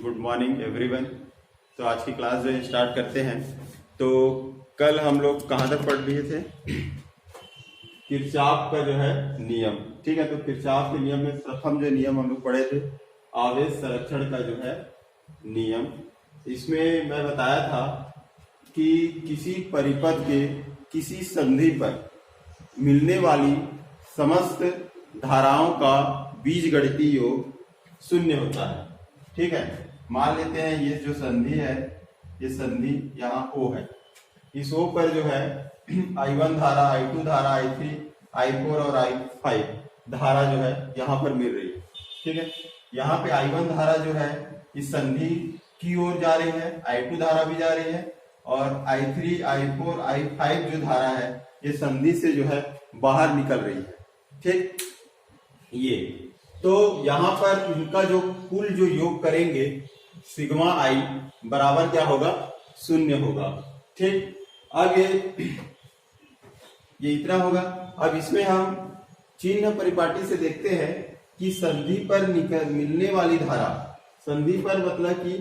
Good morning everyone. तो आज की क्लास जो है स्टार्ट करते हैं। तो कल हम लोग कहाँ तक पढ़ लिए थे? किरचॉफ का जो है नियम। ठीक है, तो किरचॉफ के नियम में प्रथम जो नियम हम लोग पढ़े थे आवेश संरक्षण का जो है नियम। इसमें मैं बताया था कि किसी परिपथ के किसी संधि पर मिलने वाली समस्त धाराओं का बीजगणितीय योग शून्य होता है। ठीक है, मान लेते हैं ये जो संधि है, ये संधि यहाँ O है। इस O पर जो है I1 धारा, I2 धारा, I3, I4 और I5 धारा जो है यहाँ पर मिल रही है। ठीक है, यहाँ पे I1 धारा जो है इस संधि की ओर जा रही है, I2 धारा भी जा रही है और I3, I4, I5 जो धारा है ये संधि से जो है बाहर निकल रही है। ठीक, ये तो यहाँ पर इनका जो कुल जो योग करेंगे सिग्मा आई बराबर क्या होगा? शून्य होगा। ठीक, अब ये इतना होगा। अब इसमें हम चिन्ह परिपाटी से देखते हैं कि संधि पर मिलने वाली धारा, संधि पर मतलब कि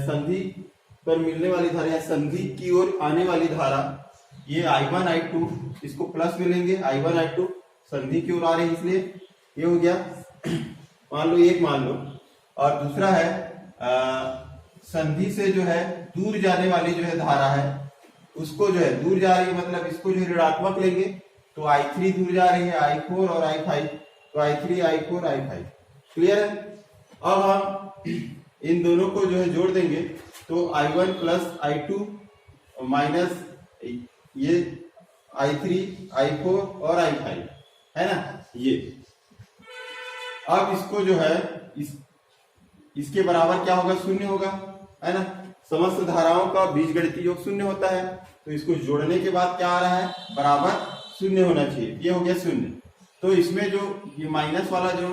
संधि पर मिलने वाली धारा या संधि की ओर आने वाली धारा, ये I1 I2 इसको प्लस में लेंगे। I1 I2 संधि की ओर आ रही है इसलिए ये हो गया, मान लो एक मान लो। और दूसरा है संधि से जो है दूर जाने वाली जो है धारा है, उसको जो है दूर जा रही है मतलब इसको जो ऋणात्मक लेंगे तो I3 दूर जा रही है, I4 और I5, तो I3 I4 I5। क्लियर है? अब हम इन दोनों को जो है जोड़ देंगे तो I1 प्लस I2 माइनस ये I3 I4 और I5 है ना। ये अब इसको जो है इसके बराबर क्या होगा? शून्य होगा, है ना। समस्त धाराओं का बीजगणितीय योग शून्य होता है, तो इसको जोड़ने के बाद क्या आ रहा है? बराबर शून्य होना चाहिए। ये हो गया शून्य। तो इसमें जो ये माइनस वाला जो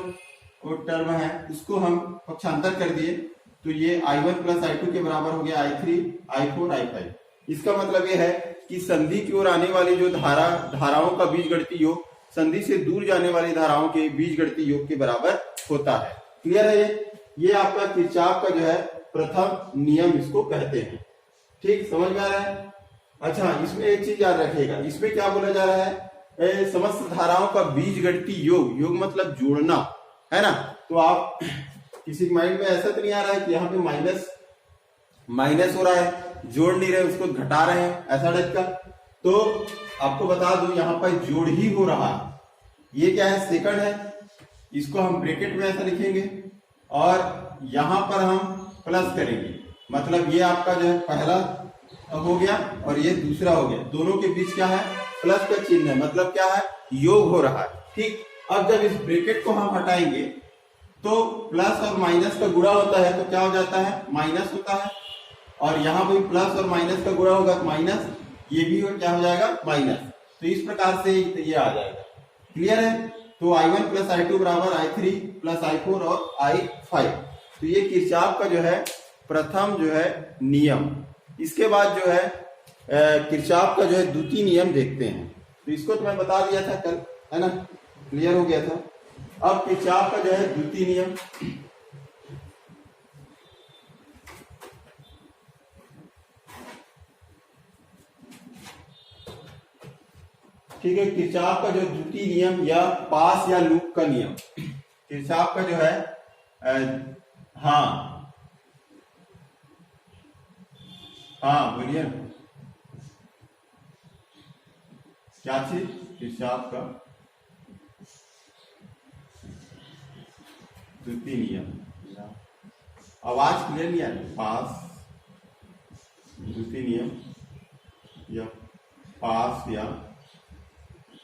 टर्म है उसको हम पक्षांतर कर दिए तो ये I1 प्लस I2 के बराबर हो गया I3 I4 I5। इसका मतलब ये है कि संधि की ओर आने वाली जो धाराओं का बीजगणितीय योग संधि से दूर जाने वाली धाराओं के बीजगणितीय योग के बराबर होता है। क्लियर है? ये आपका किरचॉफ का जो है प्रथम नियम इसको कहते हैं। ठीक, समझ में आ रहा है? अच्छा, इसमें एक चीज याद रखिएगा, इसमें क्या बोला जा रहा है? समस्त धाराओं का बीजगणितीय योग, योग मतलब जोड़ना, है ना। तो आप किसी माइंड में ऐसा तो नहीं आ रहा है कि यहाँ पे माइनस हो रहा है, जोड़ नहीं रहे, उसको घटा रहे हैं, ऐसा टाइप का। तो आपको बता दूं यहाँ पर जोड़ ही हो रहा है। ये क्या है? सेकंड है, इसको हम ब्रैकेट में ऐसा लिखेंगे और यहाँ पर हम प्लस करेंगे, मतलब ये आपका जो है पहला हो गया और ये दूसरा हो गया। दोनों के बीच क्या है? प्लस का चिन्ह है, मतलब क्या है? योग हो रहा है। ठीक, अब जब इस ब्रैकेट को हम हटाएंगे तो प्लस और माइनस का गुणा होता है तो क्या हो जाता है? माइनस होता है। और यहाँ भी प्लस और माइनस का गुणा होगा तो माइनस, ये भी क्या हो जाएगा? माइनस। तो इस प्रकार से ये आ जाएगा। क्लियर है? तो I1 प्लस I2 बराबर I3 प्लस I4 और I5। तो ये किरचॉफ का जो है प्रथम जो है नियम। इसके बाद जो है किरचॉफ का जो है द्वितीय नियम देखते हैं। तो इसको तो मैं बता दिया था कल, है ना, क्लियर हो गया था। अब किरचॉफ का जो है द्वितीय नियम, ठीक है। किरचॉफ का जो द्वितीय नियम या पास या लूप का नियम, किरचॉफ का जो है हाँ बोलिए क्या चीज? किरचॉफ का द्वितीय नियम, आवाज क्लियर नहीं आ रही। पास द्वितीय नियम या पास या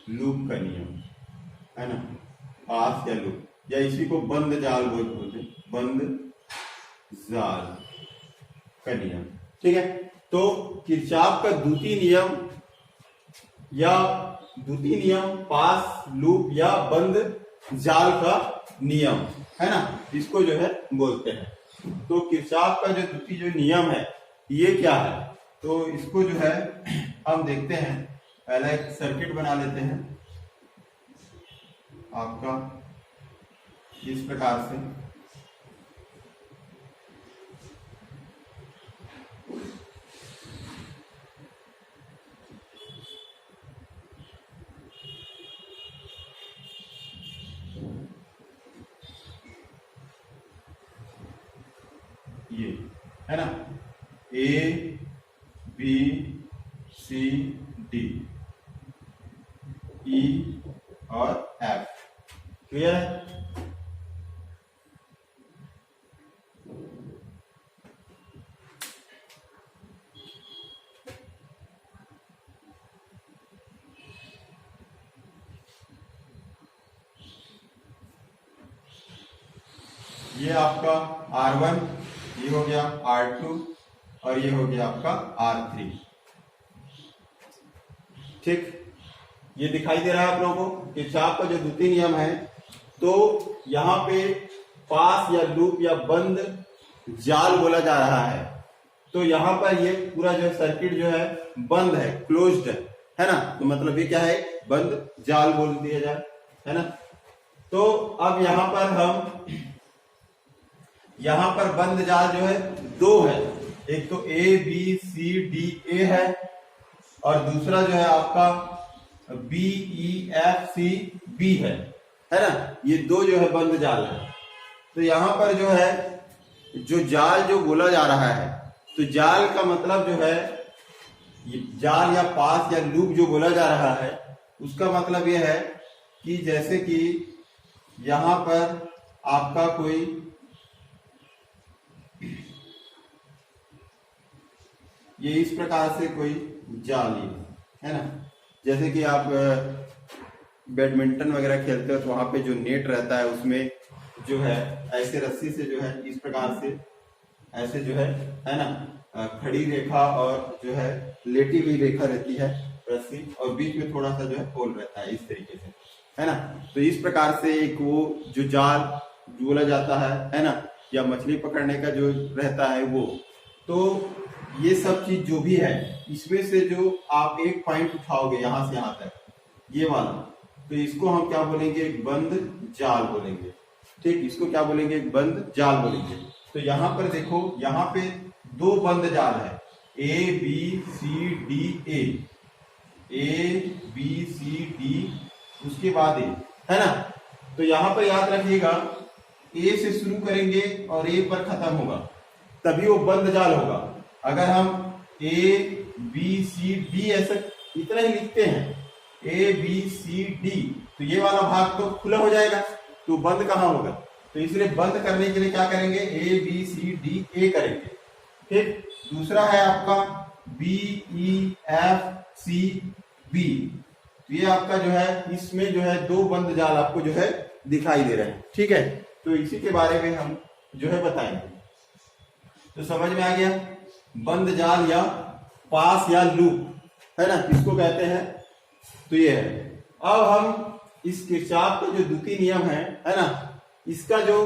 लूप का नियम, है ना। पास या लूप, या इसी को बंद जाल बोलते, बंद जाल का नियम। ठीक है, तो किरचॉफ का द्वितीय नियम पास, लूप या बंद जाल का नियम, है ना, इसको जो है बोलते हैं। तो किरचॉफ का जो द्वितीय जो नियम है ये क्या है? तो इसको जो है हम देखते हैं। पहले एक सर्किट बना लेते हैं आपका इस प्रकार से। ये है ना, ए बी सी डी ई और एफ। क्लियर है? ये आपका R1, ये हो गया R2 और ये हो गया आपका R3। ठीक, ये दिखाई दे रहा है आप लोगों को किरचॉफ का जो द्वितीय नियम है। तो यहाँ पे पास या लूप या बंद जाल बोला जा रहा है। तो यहाँ पर ये पूरा जो सर्किट जो है बंद है, क्लोज्ड है ना। तो मतलब ये क्या है, बंद जाल बोल दिया जाए, है ना। तो अब यहाँ पर बंद जाल जो है दो है, एक तो ए बी सी डी ए है और दूसरा जो है आपका B E F C B है ना। ये दो जो है बंद जाल है। तो यहाँ पर जो है जो जाल जो बोला जा रहा है, तो जाल का मतलब जो है ये जाल या पास या लूप जो बोला जा रहा है, उसका मतलब ये है कि जैसे कि यहाँ पर आपका कोई ये इस प्रकार से कोई जाल है ना, जैसे कि आप बैडमिंटन वगैरह खेलते हो तो वहां पे जो नेट रहता है उसमें जो है ऐसे रस्सी से जो है इस प्रकार से ऐसे जो है ना, खड़ी रेखा और जो है लेटी हुई रेखा रहती है रस्सी, और बीच में थोड़ा सा जो है होल रहता है इस तरीके से, है ना। तो इस प्रकार से एक वो जो जाल बोला जाता है ना, या मछली पकड़ने का जो रहता है वो। तो ये सब चीज जो भी है इसमें से जो आप एक पॉइंट उठाओगे यहां से यहां तक, ये वाला, तो इसको हम क्या बोलेंगे, एक बंद जाल बोलेंगे। ठीक, इसको क्या बोलेंगे, एक बंद जाल बोलेंगे। तो यहाँ पर देखो, यहाँ पे दो बंद जाल है, A B C D A B C D, उसके बाद ए, है ना। तो यहाँ पर याद रखिएगा ए से शुरू करेंगे और ए पर खत्म होगा, तभी वो बंद जाल होगा। अगर हम ए बी सी डी ऐसा इतना ही लिखते हैं, ए बी सी डी, तो ये वाला भाग तो खुला हो जाएगा, तो बंद कहाँ होगा। तो इसलिए बंद करने के लिए क्या करेंगे, ए बी सी डी ए करेंगे। ठीक, दूसरा है आपका B E F C B, तो ये आपका जो है इसमें जो है दो बंद जाल आपको जो है दिखाई दे रहे हैं। ठीक है, तो इसी के बारे में हम जो है बताएंगे। तो समझ में आ गया, बंद जाल या पास या लूप, है ना, किसको कहते हैं। तो ये है। अब हम इस किरचॉफ का जो द्वितीय नियम है ना, इसका जो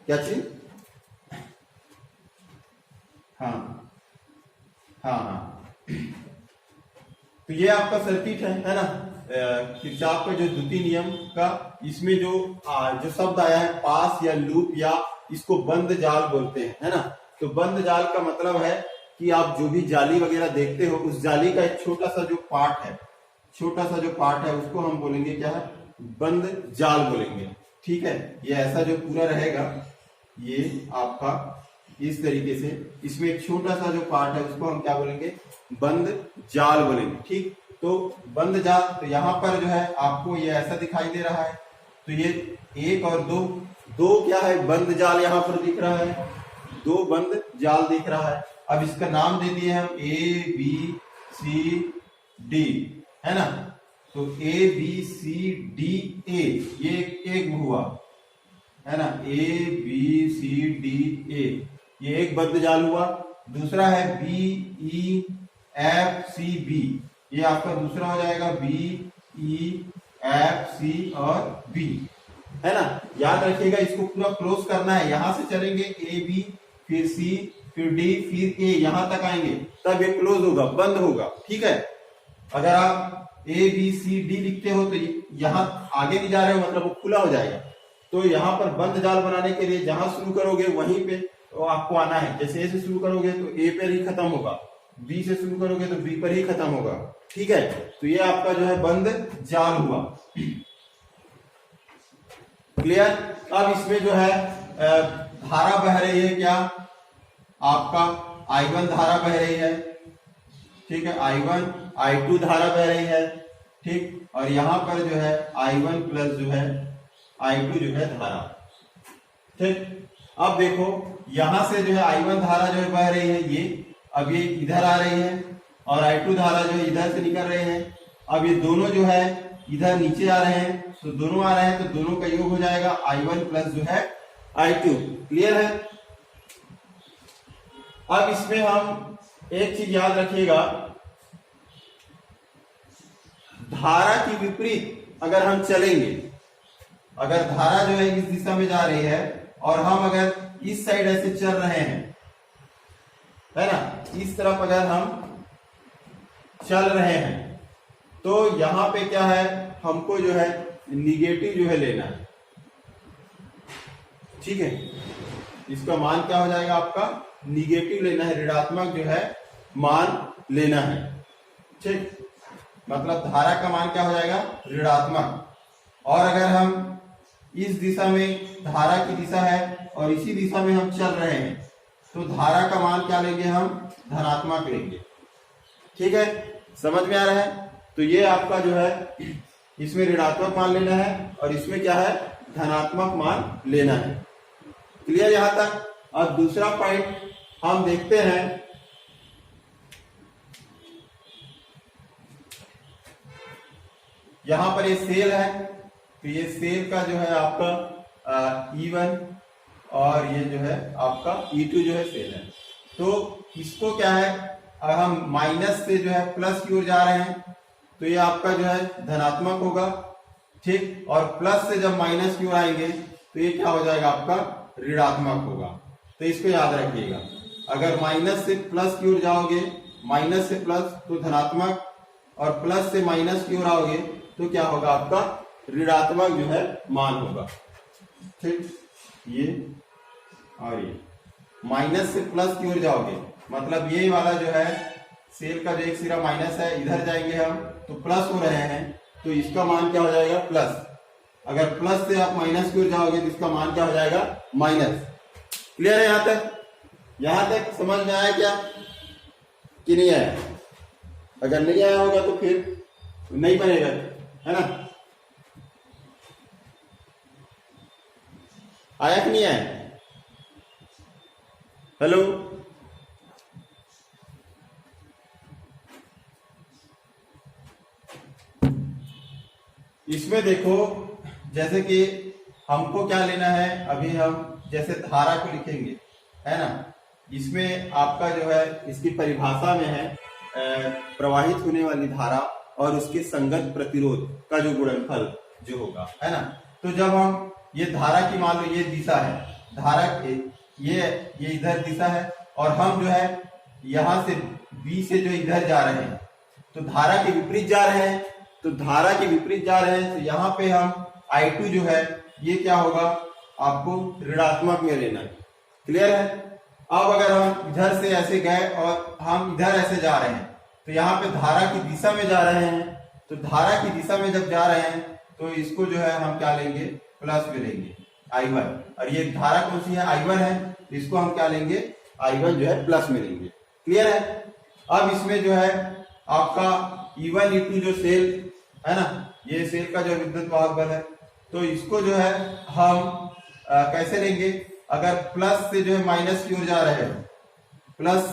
क्या चीज, हाँ हाँ हाँ, तो ये आपका सर्किट है ना, किरचॉफ का जो द्वितीय नियम का, इसमें जो शब्द आया है पास या लूप, या इसको बंद जाल बोलते हैं, है ना। तो बंद जाल का मतलब है कि आप जो भी जाली वगैरह देखते हो, उस जाली का एक छोटा सा जो पार्ट है, छोटा सा जो पार्ट है, उसको हम बोलेंगे क्या है, बंद जाल बोलेंगे। ठीक है, ये ऐसा जो पूरा रहेगा, ये आपका इस तरीके से, इसमें एक छोटा सा जो पार्ट है उसको हम क्या बोलेंगे, बंद जाल बोलेंगे। ठीक, तो बंद जाल, तो यहाँ पर जो है आपको ये ऐसा दिखाई दे रहा है। तो ये एक और दो, दो क्या है, बंद जाल यहाँ पर दिख रहा है, दो बंद जाल दिख रहा है। अब इसका नाम दे दिए हम ए बी सी डी, है ना। तो ए बी सी डी ए, ये एक हुआ, है ना, ए बी सी डी ए, ये एक बंद जाल हुआ। दूसरा है B E F C B, ये आपका दूसरा हो जाएगा, बी ई एफ सी और बी, है ना। याद रखिएगा, इसको पूरा क्लोज करना है, यहां से चलेंगे ए बी, फिर सी, फिर डी, फिर ए, यहां तक आएंगे, तब ये क्लोज होगा, बंद होगा। ठीक है, अगर आप ए बी सी डी लिखते हो तो यहां आगे नहीं जा रहे हो, मतलब वो खुला हो जाएगा। तो यहाँ पर बंद जाल बनाने के लिए जहां शुरू करोगे वहीं पे तो आपको आना है। जैसे ए से शुरू करोगे तो ए पर ही खत्म होगा, बी से शुरू करोगे तो बी पर ही खत्म होगा। ठीक है, तो ये आपका जो है बंद जाल हुआ। क्लियर। अब इसमें जो है धारा बह रही है क्या, आपका I1 धारा बह रही है, ठीक है, I1 I2 धारा बह रही है, ठीक, और यहां पर जो है I1 प्लस जो है I2 जो है धारा, ठीक। अब देखो यहां से जो है I1 धारा जो है बह रही है, ये अब ये इधर आ रही है, और I2 धारा जो है इधर से निकल रहे हैं। अब ये दोनों जो है इधर नीचे आ रहे हैं, तो दोनों आ रहे हैं, तो दोनों का योग हो जाएगा I1 प्लस जो है I2। क्लियर है। अब इसमें हम एक चीज याद रखिएगा, धारा की विपरीत अगर हम चलेंगे, अगर धारा जो है इस दिशा में जा रही है और हम अगर इस साइड ऐसे चल रहे हैं, है ना, इस तरफ अगर हम चल रहे हैं, तो यहां पे क्या है, हमको जो है निगेटिव जो है लेना है, ठीक है। इसका मान क्या हो जाएगा, आपका निगेटिव लेना है, ऋणात्मक जो है मान लेना है, ठीक। मतलब धारा का मान क्या हो जाएगा, ऋणात्मक। और अगर हम इस दिशा में, धारा की दिशा है और इसी दिशा में हम चल रहे हैं, तो धारा का मान क्या लेंगे, हम धनात्मक लेंगे, ठीक है। समझ में आ रहा है। तो ये आपका जो है, इसमें ऋणात्मक मान लेना है और इसमें क्या है, धनात्मक मान लेना है। क्लियर यहां तक। अब दूसरा पॉइंट हम देखते हैं, यहां पर ये सेल है, तो ये सेल का जो है आपका E1 और ये जो है आपका E2 जो है सेल है। तो इसको क्या है, अगर हम माइनस से जो है प्लस की ओर जा रहे हैं, तो ये आपका जो है धनात्मक होगा, ठीक। और प्लस से जब माइनस की ओर आएंगे, तो ये क्या हो जाएगा, आपका ऋणात्मक होगा। तो इसको याद रखिएगा, अगर माइनस से प्लस की ओर जाओगे, माइनस से प्लस तो धनात्मक, और प्लस से माइनस की ओर आओगे तो क्या होगा, आपका ऋणात्मक जो है मान होगा, ठीक। ये और ये माइनस से प्लस की ओर जाओगे, मतलब ये वाला जो है सेल का जो एक सिरा माइनस है, इधर जाएंगे हम तो प्लस हो रहे हैं, तो इसका मान क्या हो जाएगा, प्लस। अगर प्लस से आप माइनस की ओर जाओगे तो इसका मान क्या हो जाएगा, माइनस। क्लियर है यहां तक। यहां तक समझ में आया क्या कि नहीं आया? अगर नहीं आया होगा तो फिर नहीं बनेगा, है ना। आया कि नहीं आया? हेलो, इसमें देखो, जैसे कि हमको क्या लेना है, अभी हम जैसे धारा को लिखेंगे, है ना, इसमें आपका जो है इसकी परिभाषा में है प्रवाहित होने वाली धारा और उसके संगत प्रतिरोध का जो गुणनफल जो होगा, है ना। तो जब हम ये धारा की, मान लो ये दिशा है, धारा के ये इधर दिशा है, और हम जो है यहां से B से जो इधर जा रहे हैं, तो धारा के विपरीत जा रहे हैं, तो धारा के विपरीत जा रहे हैं, तो यहाँ पे हम I2 जो है ये क्या होगा, आपको ऋणात्मक में लेना है। क्लियर है। अब अगर हम इधर से ऐसे गए और हम इधर ऐसे जा रहे हैं, तो यहाँ पे धारा की दिशा में जा रहे हैं, तो धारा की दिशा में जब जा रहे हैं तो इसको जो है हम क्या लेंगे, प्लस में लेंगे I1, और ये धारा कौन सी है, I1 है, तो इसको हम क्या लेंगे, I1 जो है प्लस में लेंगे। क्लियर है। अब इसमें जो है आपका E1 E2 जो सेल है ना, ये सेल का जो विद्युत वाहक बल है, तो इसको जो है हम कैसे लेंगे, अगर प्लस से जो है माइनस की ओर जा रहे हैं, प्लस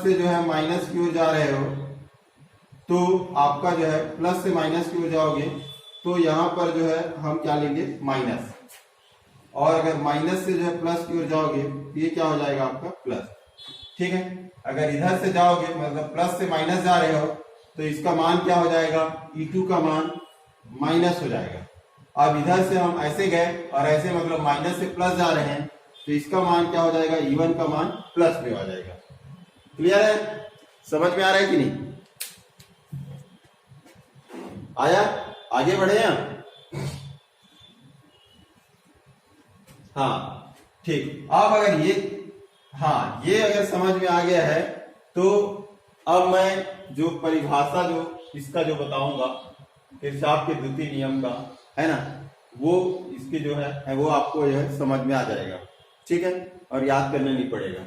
से जो है माइनस की ओर जा रहे हो, तो आपका जो है प्लस से माइनस की ओर जाओगे तो यहां पर जो है हम क्या लेंगे, माइनस। और अगर माइनस से जो है प्लस की ओर जाओगे तो ये क्या हो जाएगा, आपका प्लस। ठीक है। अगर इधर से जाओगे, मतलब प्लस से माइनस जा रहे हो, तो इसका मान क्या हो जाएगा, E2 का मान माइनस हो जाएगा। अब इधर से हम ऐसे गए और ऐसे, मतलब माइनस से प्लस जा रहे हैं, तो इसका मान क्या हो जाएगा, E1 का मान प्लस में आ जाएगा। क्लियर है, समझ में आ रहा है कि नहीं आया? आगे बढ़े हम। हाँ ठीक। अब अगर ये अगर समझ में आ गया है, तो अब मैं जो परिभाषा जो इसका जो बताऊंगा किरचॉफ के द्वितीय नियम का, है ना, वो इसके जो है वो आपको जो है समझ में आ जाएगा, ठीक है, और याद करना नहीं पड़ेगा।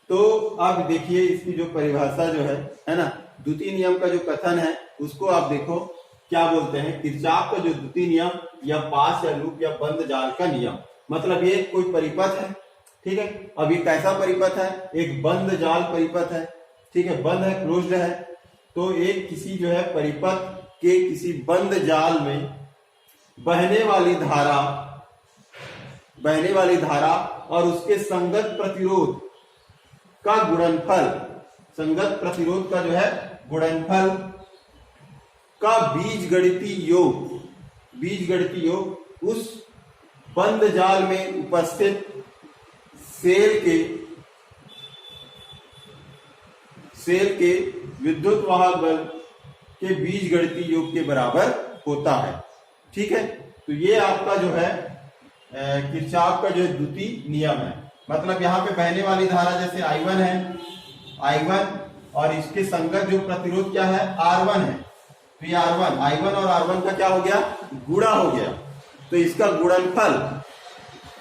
तो अब देखिए इसकी जो परिभाषा जो है ना, द्वितीय नियम का जो कथन है उसको आप देखो क्या बोलते हैं। किरचॉफ का जो द्वितीय नियम या पास या लूप या बंद जाल का नियम, मतलब ये कोई परिपथ है, ठीक है। अब ये कैसा परिपथ है, एक बंद जाल परिपथ है, ठीक है, बंद है, क्लोज्ड है। तो एक किसी जो है परिपथ के किसी बंद जाल में बहने वाली धारा और उसके संगत प्रतिरोध का गुणनफल, संगत प्रतिरोध का जो है गुणनफल का बीजगणितीय योग उस बंद जाल में उपस्थित सेल के विद्युत वाहक बल के बीजगणितीय योग के बराबर होता है, ठीक है। तो ये आपका जो है किरचॉफ का जो द्वितीय नियम है। मतलब यहाँ पे बहने वाली धारा जैसे I1 है, I1 और इसके संगत जो प्रतिरोध क्या है R1 है, तो ये R1 I1 और R1 का क्या हो गया, गुणा हो गया। तो इसका गुणनफल,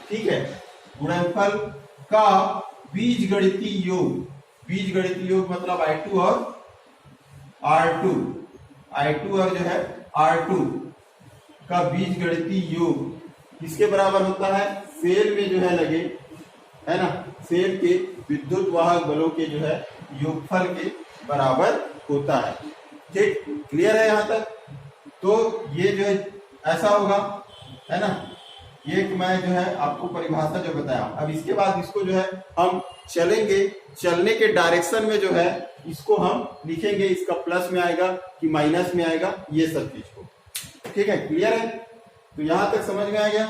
ठीक है, गुणनफल का बीजगणितीय योग मतलब I2 और जो है R2 का बीजगणितीय योग किसके बराबर होता है, सेल में जो है लगे, है ना, सेल के विद्युत वाहक बलों के जो है योगफल के बराबर होता है, ठीक, क्लियर है यहाँ तक। तो ये जो है ऐसा होगा, है ना, ये मैं जो है आपको परिभाषा जो बताया। अब इसके बाद इसको जो है हम चलेंगे, चलने के डायरेक्शन में जो है इसको हम लिखेंगे, इसका प्लस में आएगा कि माइनस में आएगा, ये सब चीज को, ठीक है, क्लियर है। तो यहां तक समझ में आ गया।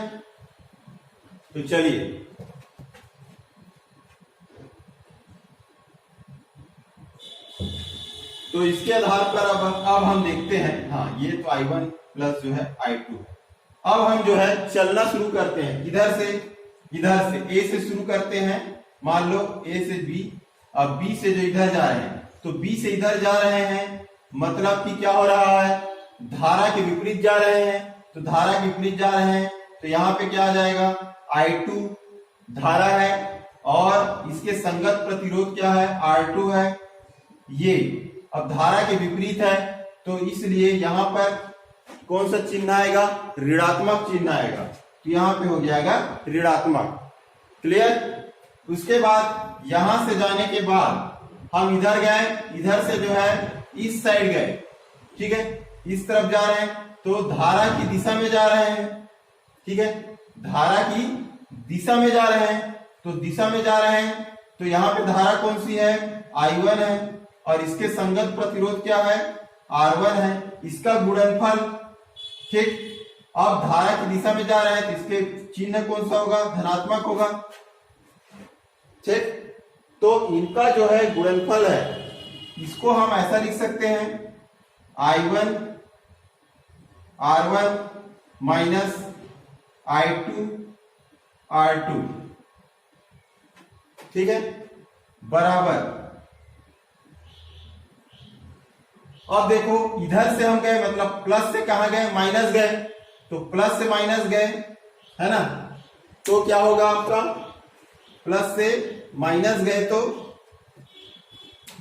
तो चलिए तो इसके आधार पर अब हम देखते हैं, हाँ ये तो I1 प्लस जो है I2। अब हम जो है चलना शुरू करते हैं, इधर से A से शुरू करते हैं, मान लो A से B, अब B से जो इधर जा रहे हैं, तो B से इधर जा रहे हैं, मतलब कि क्या हो रहा है, धारा के विपरीत जा रहे हैं। तो धारा के विपरीत जा रहे हैं तो यहाँ पे क्या आ जाएगा, I2 धारा है और इसके संगत प्रतिरोध क्या है, R2 है। ये अब धारा के विपरीत है तो इसलिए यहाँ पर कौन सा चिन्ह आएगा, ऋणात्मक चिन्ह आएगा। तो यहाँ पे हो जाएगा ऋणात्मक, क्लियर। उसके बाद यहां से जाने के बाद हम इधर गए, इधर से जो है इस साइड गए, ठीक है, इस तरफ जा रहे हैं तो धारा की दिशा में जा रहे हैं, ठीक है, धारा की दिशा में जा रहे हैं। तो दिशा में जा रहे हैं तो यहाँ पे धारा कौन सी है, I1 है और इसके संगत प्रतिरोध क्या है, R1 है, इसका गुणनफल, ठीक। अब धारा की दिशा में जा रहे हैं तो इसके चिन्ह कौन सा होगा, धनात्मक होगा, ठीक। तो इनका जो है गुणनफल है, इसको हम ऐसा लिख सकते हैं I1 R1 minus I2 R2, ठीक है, बराबर। अब देखो इधर से हम गए, मतलब प्लस से कहां गए, माइनस गए, तो प्लस से माइनस गए, है ना। तो क्या होगा आपका, प्लस से माइनस गए तो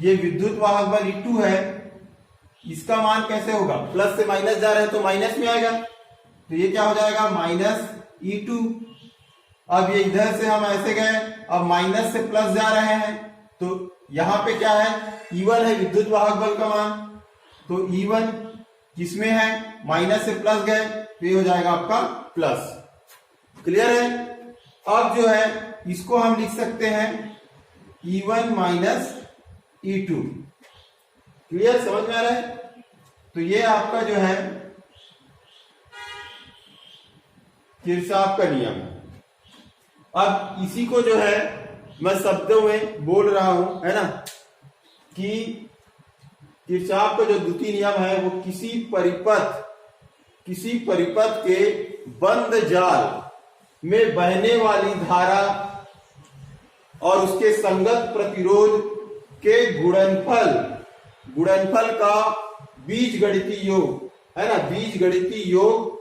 ये विद्युत वाहक बल E2 है, इसका मान कैसे होगा, प्लस से माइनस जा रहे हैं तो माइनस में आएगा, तो ये क्या हो जाएगा, माइनस E2। अब ये इधर से हम ऐसे गए, अब माइनस से प्लस जा रहे हैं तो यहां पे क्या है, E1 है विद्युत वाहक बल का मान, तो E1 किसमें है, माइनस से प्लस गए तो ये हो जाएगा आपका प्लस, क्लियर है। अब जो है इसको हम लिख सकते हैं E1 माइनस E2, क्लियर, समझ में आ रहा है। तो ये आपका जो है किरचॉफ का नियम है। अब इसी को जो है मैं शब्दों में बोल रहा हूं, है ना, कि किरचॉफ का जो द्वितीय नियम है वो किसी परिपथ के बंद जाल में बहने वाली धारा और उसके संगत प्रतिरोध के गुणनफल का बीजगणितीय योग, है ना, बीजगणितीय योग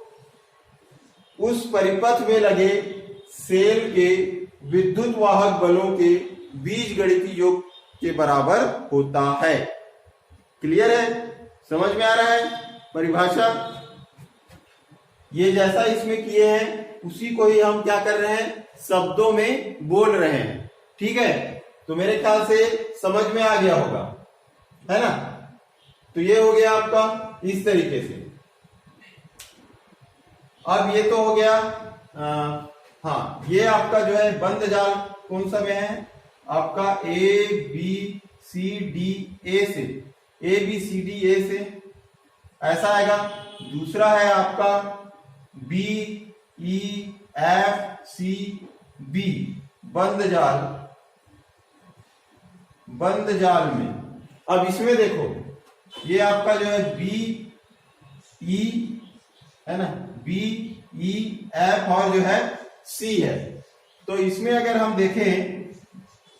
उस परिपथ में लगे सेल के विद्युत वाहक बलों के बीजगणितीय योग के बराबर होता है। क्लियर है? समझ में आ रहा है परिभाषा? ये जैसा इसमें किए हैं उसी को ही हम क्या कर रहे हैं, शब्दों में बोल रहे हैं। ठीक है, तो मेरे ख्याल से समझ में आ गया होगा, है ना? तो ये हो गया आपका इस तरीके से। अब ये तो हो गया हाँ, ये आपका जो है बंद जाल कौन सा में है आपका, ए बी सी डी ए से, ए बी सी डी ए से ऐसा आएगा। दूसरा है आपका B E F C B, बंद जाल, बंद जाल में। अब इसमें देखो ये आपका जो है बी ई है ना, बी ई एफ और जो है सी है। तो इसमें अगर हम देखें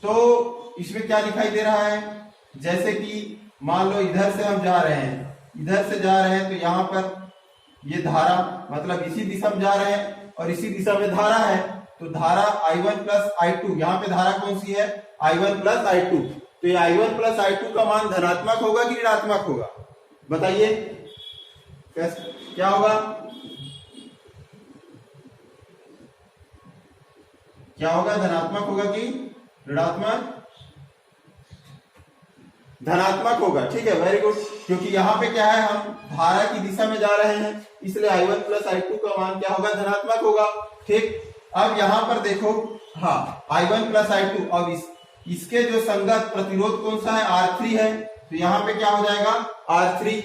तो इसमें क्या दिखाई दे रहा है, जैसे कि मान लो इधर से हम जा रहे हैं, इधर से जा रहे हैं तो यहां पर ये धारा, मतलब इसी दिशा में जा रहे हैं और इसी दिशा में धारा है, तो धारा I1 प्लस I2, यहाँ पे धारा कौन सी है I1 प्लस I2। तो ये I1 प्लस I2 का मान धनात्मक होगा कि ऋणात्मक होगा, बताइए कैसे क्या होगा, क्या होगा, धनात्मक होगा कि ऋणात्मक? धनात्मक होगा। ठीक है, वेरी गुड, क्योंकि यहाँ पे क्या है, हम धारा की दिशा में जा रहे हैं, इसलिए I1 प्लस I2 का मान क्या होगा, धनात्मक होगा। ठीक, अब यहाँ पर देखो, हाँ I1 प्लस I2, अब इसके जो संगत प्रतिरोध कौन सा है, R3 है, तो यहाँ पे क्या हो जाएगा, R3।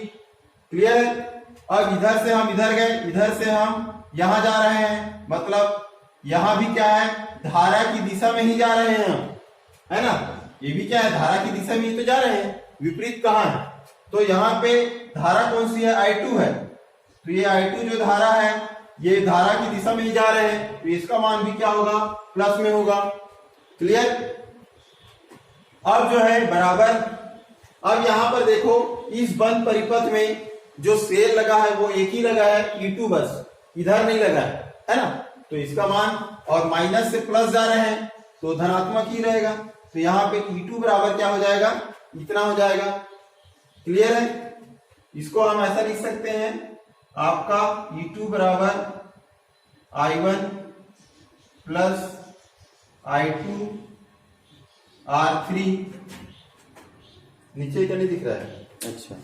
क्लियर है? अब इधर से हम इधर गए, इधर से हम यहां जा रहे हैं, मतलब यहां भी क्या है, धारा की दिशा में ही जा रहे हैं हम, है ना? ये भी क्या है, धारा की दिशा में ही तो जा रहे हैं, विपरीत कहां है? तो यहाँ पे धारा कौन सी है, I2 है, तो ये I2 जो धारा है ये धारा की दिशा में ही जा रहे हैं, तो इसका मान भी क्या होगा, प्लस में होगा। क्लियर? अब जो है बराबर, अब यहां पर देखो इस बंद परिपथ में जो सेल लगा है वो एक ही लगा है, E2 बस, इधर नहीं लगा है ना? तो इसका मान, और माइनस से प्लस जा रहे हैं तो धनात्मक ही रहेगा, तो यहाँ पे E2 बराबर क्या हो जाएगा, इतना हो जाएगा। क्लियर है? इसको हम ऐसा लिख सकते हैं आपका E2 बराबर I1 प्लस I2 R3, नीचे क्या नहीं दिख रहा है, अच्छा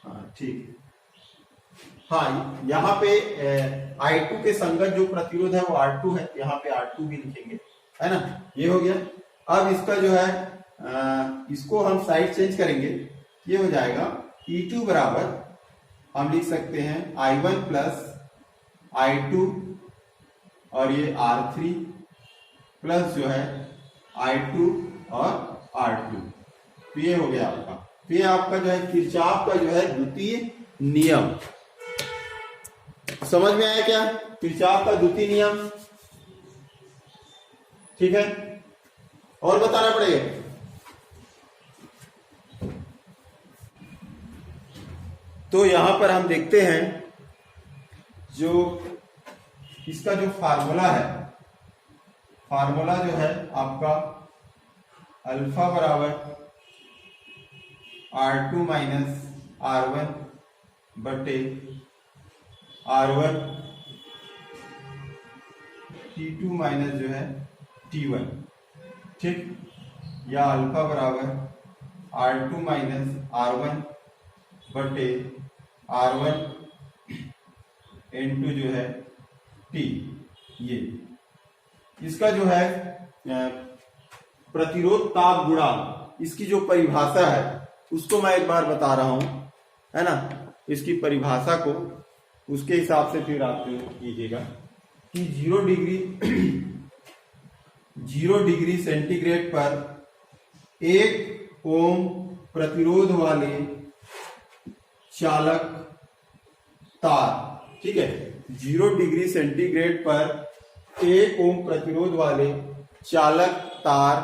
हाँ ठीक, हाँ यहाँ पे I2 के संगत जो प्रतिरोध है वो R2 है, यहाँ पे R2 भी लिखेंगे, है ना? ये हो गया। अब इसका जो है इसको हम साइड चेंज करेंगे, ये हो जाएगा E2 बराबर हम लिख सकते हैं I1 प्लस I2 और ये R3 प्लस जो है I2 और R2, तो ये हो गया आपका। तो ये आपका जो है किरचॉफ का जो है द्वितीय नियम, समझ में आया क्या, किरचॉफ का द्वितीय नियम? ठीक है, और बताना पड़ेगा। तो यहां पर हम देखते हैं जो इसका जो फार्मूला है, फार्मूला जो है आपका अल्फा बराबर R2 माइनस R1 बटे R1 T2 माइनस जो है T1। ठीक, या अल्फा बराबर R2 माइनस R1 बटे R1 N2 जो है T। ये इसका जो है प्रतिरोध ताप गुणांक, इसकी जो परिभाषा है उसको मैं एक बार बता रहा हूं, है ना? इसकी परिभाषा को उसके हिसाब से फिर आप कीजिएगा कि 0 डिग्री सेंटीग्रेड पर 1 ओम प्रतिरोध वाले चालक तार, ठीक है, 0 डिग्री सेंटीग्रेड पर 1 ओम प्रतिरोध वाले चालक तार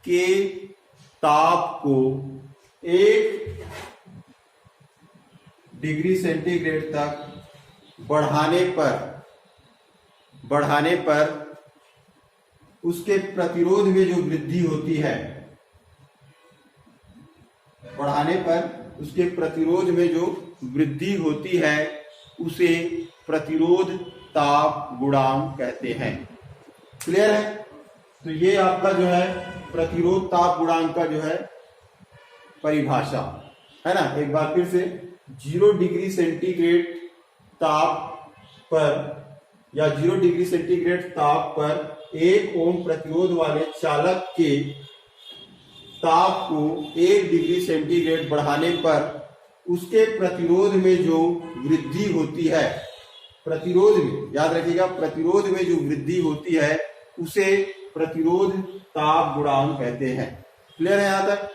के ताप को 1 डिग्री सेंटीग्रेड तक बढ़ाने पर उसके प्रतिरोध में जो वृद्धि होती है, बढ़ाने पर उसके प्रतिरोध में जो वृद्धि होती है उसे प्रतिरोध ताप गुणांक कहते हैं। क्लियर है? तो ये आपका जो है प्रतिरोध ताप गुणांक का जो है परिभाषा है ना। एक बार फिर से, 0 डिग्री सेंटीग्रेड ताप पर या 0 डिग्री सेंटीग्रेड ताप पर 1 ओम प्रतिरोध वाले चालक के ताप को 1 डिग्री सेंटीग्रेड बढ़ाने पर उसके प्रतिरोध में जो वृद्धि होती है, प्रतिरोध में, याद रखिएगा, प्रतिरोध में जो वृद्धि होती है उसे प्रतिरोध ताप गुणांक कहते हैं। क्लियर है यहां तक?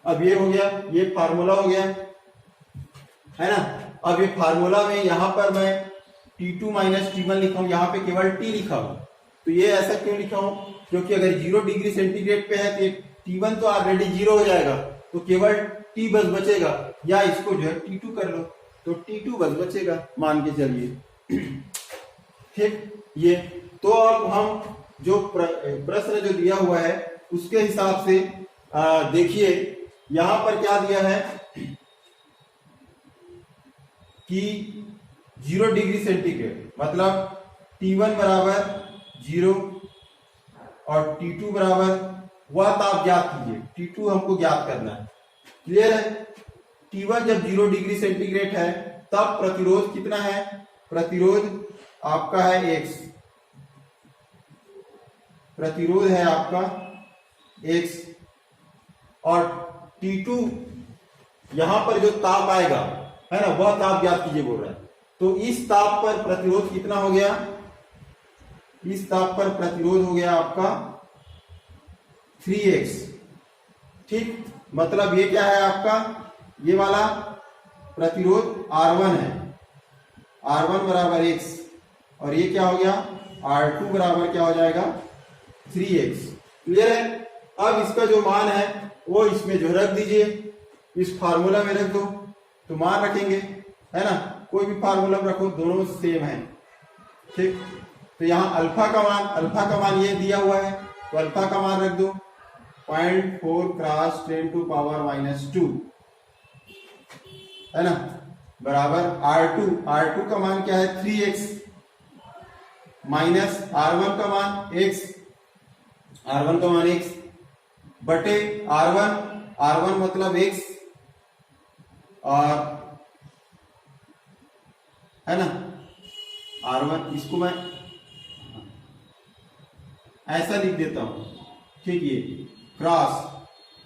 अब ये हो गया, ये फार्मूला हो गया है ना। अब ये फार्मूला में यहां पर मैं T2 माइनस T1 लिखा हूं, यहां पे केवल T लिखा हूं। तो ये ऐसा क्यों लिखा हूं? क्योंकि अगर 0 डिग्री सेंटीग्रेड पे है तो T1 तो ऑलरेडी 0 हो जाएगा, तो केवल T बस बचेगा, या इसको जो है T2 कर लो तो T2 बस बचेगा, मान के चलिए। ठीक, ये तो अब हम जो प्रश्न जो दिया हुआ है उसके हिसाब से देखिए यहां पर क्या दिया है कि 0 डिग्री सेंटीग्रेड मतलब T1 बराबर 0 और T2 बराबर, वह ताप ज्ञात कीजिए। T2 हमको ज्ञात करना है। क्लियर है? T1 जब 0 डिग्री सेंटीग्रेड है तब प्रतिरोध कितना है? प्रतिरोध आपका है X, प्रतिरोध है आपका X, और T2 यहां पर जो ताप आएगा है ना, वह ताप ज्ञात कीजिए बोल रहा है। तो इस ताप पर प्रतिरोध कितना हो गया? इस ताप पर प्रतिरोध हो गया आपका 3x। ठीक, मतलब ये क्या है आपका, ये वाला प्रतिरोध R1 है, R1 बराबर x, और ये क्या हो गया R2 बराबर क्या हो जाएगा 3x। क्लियर है? अब इसका जो मान है वो इसमें जो रख दीजिए, इस फार्मूला में रख दो, तो मान रखेंगे है ना, कोई भी फार्मूला रखो, दोनों सेम है। ठीक, तो यहाँ अल्फा का मान ये दिया हुआ है, तो अल्फा का मान रख दो 0.4 क्रॉस 10 टू पावर -2 है ना, बराबर R2 का मान क्या है 3x, माइनस R1 का मान x, R1 का मान x बटे R1 मतलब x, और है ना R1, इसको मैं ऐसा लिख देता हूं। ठीक, ये क्रॉस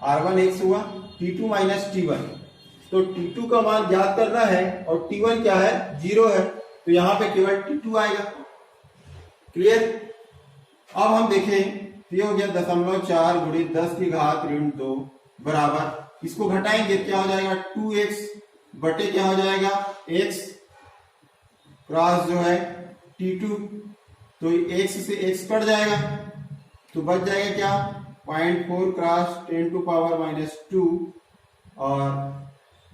R1 x हुआ, T2 माइनस T1, तो T2 का मान ज्ञात करना है और T1 क्या है 0 है, तो यहां पे केवल T2 आएगा। क्लियर? अब हम देखें, ये हो गया 0.4 गुणित 10 की घात ऋण 2 बराबर, इसको घटाएंगे क्या हो जाएगा 2x बटे क्या हो जाएगा x, क्रॉस जो है T2, तो x से x कट जाएगा, तो बच जाएगा क्या 0.4 क्रॉस 10 टू पावर -2 और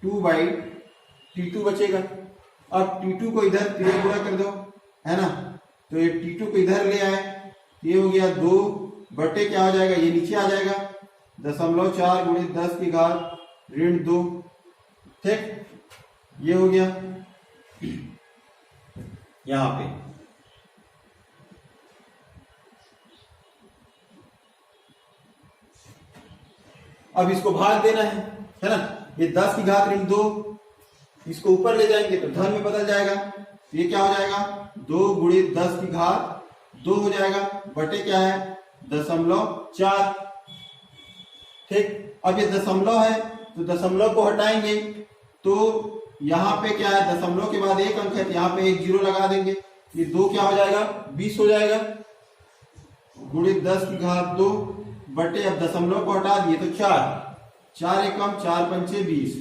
2/T2 बचेगा। अब T2 को इधर 3 गुणा कर दो है ना, तो ये T2 को इधर ले आए, ये हो गया 2 बटे क्या हो जाएगा, ये नीचे आ जाएगा 0.4 गुणित 10 की घात ऋण 2। ठीक, ये हो गया यहां पे। अब इसको भाग देना है ना, ये 10 की घात ऋण 2, इसको ऊपर ले जाएंगे तो धन में बदल जाएगा, ये क्या हो जाएगा 2 गुणित 10 की घात 2 हो जाएगा, बटे क्या है 0.4। ठीक, अब ये दशमलव है तो दशमलव को हटाएंगे, तो यहां पे क्या है, दशमलव के बाद एक अंक है, तो यहाँ पे एक 0 लगा देंगे, ये 2 क्या हो जाएगा 20 हो जाएगा, गुणित 10 की घात 2 बटे, अब दशमलव को हटा दिए तो 4 एकम 4 पंचे 20,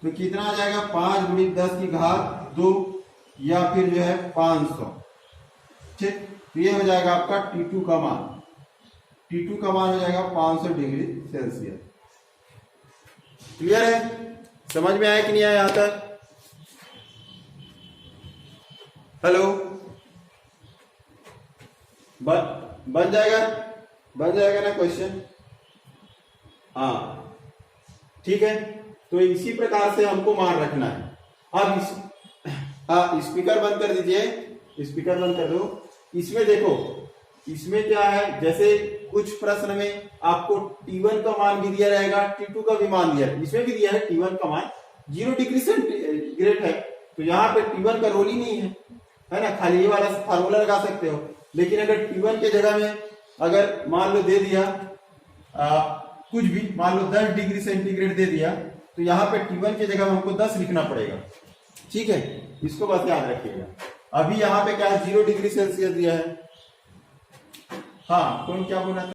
तो कितना आ जाएगा 5 गुणित 10 की घात 2 या फिर जो है 500। ठीक, तो ये हो जाएगा आपका T2 का मान, T2 का मान हो जाएगा 500 डिग्री सेल्सियस। क्लियर है? समझ में आया कि नहीं आया यहां तक? हेलो, बन जाएगा ना क्वेश्चन? हाँ ठीक है, तो इसी प्रकार से हमको मान रखना है। अब स्पीकर बंद कर दीजिए, स्पीकर बंद कर दो। इसमें देखो, इसमें क्या है, जैसे कुछ प्रश्न में आपको T1 का मान भी दिया रहेगा, T2 का भी मान दिया है, इसमें भी दिया है T1 का मान 0 डिग्री सेंटीग्रेड है, तो यहाँ पे T1 का रोल ही नहीं है ना, खाली ये वाला फार्मूला लगा सकते हो। लेकिन अगर T1 के जगह में अगर मान लो दे दिया कुछ भी, मान लो 10 डिग्री सेंटीग्रेड दे दिया, तो यहाँ पे T1 की जगह में हमको 10 लिखना पड़ेगा। ठीक है, इसको बस याद रखिएगा। अभी यहाँ पे क्या है, 0 डिग्री सेल्सियस दिया है। हाँ, कौन क्या बोला था?